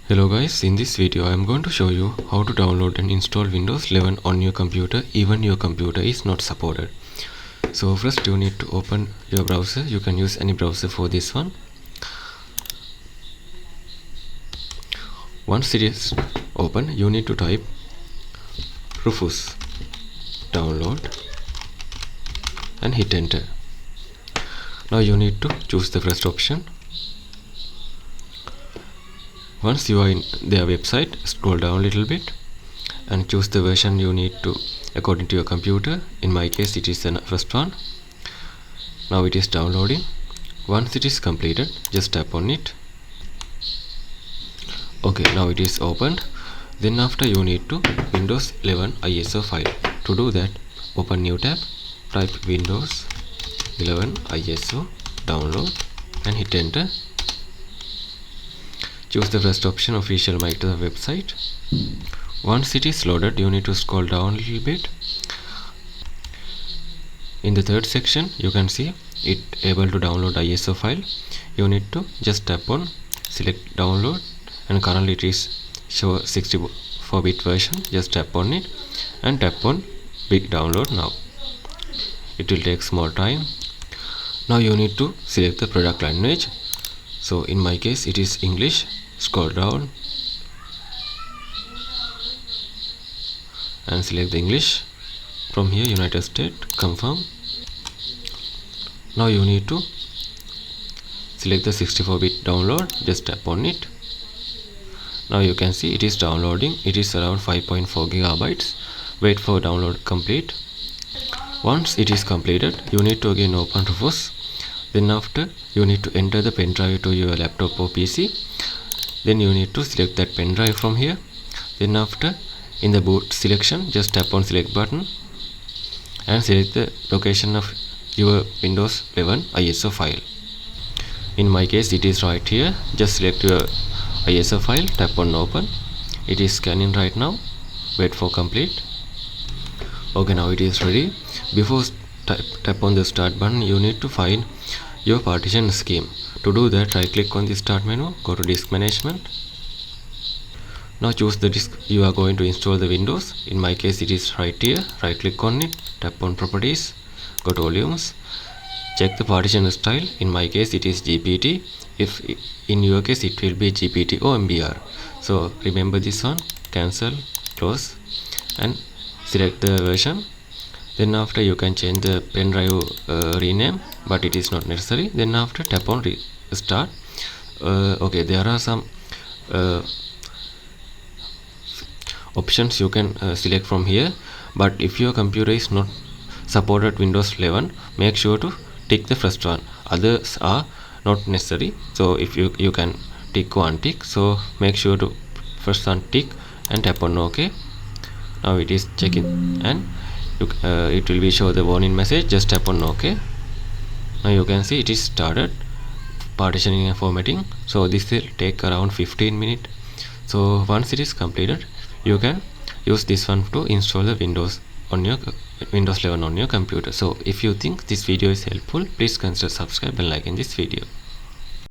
Hello guys, in this video I am going to show you how to download and install Windows 11 on your computer even your computer is not supported. So first you need to open your browser. You can use any browser for this one. Once it is open, you need to type Rufus download and hit enter. Now you need to choose the first option. Once you are in their website, scroll down a little bit and choose the version you need to according to your computer. In my case it is the first one. Now it is downloading. Once it is completed, just tap on it. Okay, now it is opened. Then after you need to Windows 11 ISO file. To do that, open new tab, type Windows 11 ISO download and hit enter. Choose the first option, official Microsoft website. Once it is loaded, you need to scroll down a little bit. In the third section, you can see it able to download ISO file. You need to just tap on select download, and currently it is show 64-bit version. Just tap on it and tap on big download now. It will take small time. Now you need to select the product language. So in my case it is English. Scroll down and select the English. From here United States, confirm. Now you need to select the 64-bit download. Just tap on it. Now you can see it is downloading. It is around 5.4 gigabytes. Wait for download complete. Once it is completed, you need to again open Rufus. Then after you need to enter the pen drive to your laptop or PC. Then you need to select that pen drive from here. Then after, in the boot selection, just tap on select button and select the location of your Windows 11 ISO file. In my case it is right here. Just select your ISO file, tap on open. It is scanning right now. Wait for complete. Okay, now it is ready. Before tap on the start button, you need to find your partition scheme. To do that, right click on the start menu, go to disk management. Now choose the disk you are going to install the Windows. In my case it is right here. Right click on it, tap on properties, go to volumes, check the partition style. In my case it is GPT. If in your case it will be GPT or MBR. So remember this one, cancel, close and select the version. Then after you can change the pen drive rename, but it is not necessary. Then after tap on restart. Okay, there are some options you can select from here, but if your computer is not supported Windows 11, make sure to tick the first one. Others are not necessary, so if you can tick one tick, so make sure to first one tick and tap on OK. Now it is checking and it will be show the warning message. Just tap on OK. Now you can see it is started partitioning and formatting. So this will take around 15 minutes. So once it is completed, you can use this one to install the Windows 11 on your computer. So if you think this video is helpful, please consider subscribe and liking this video.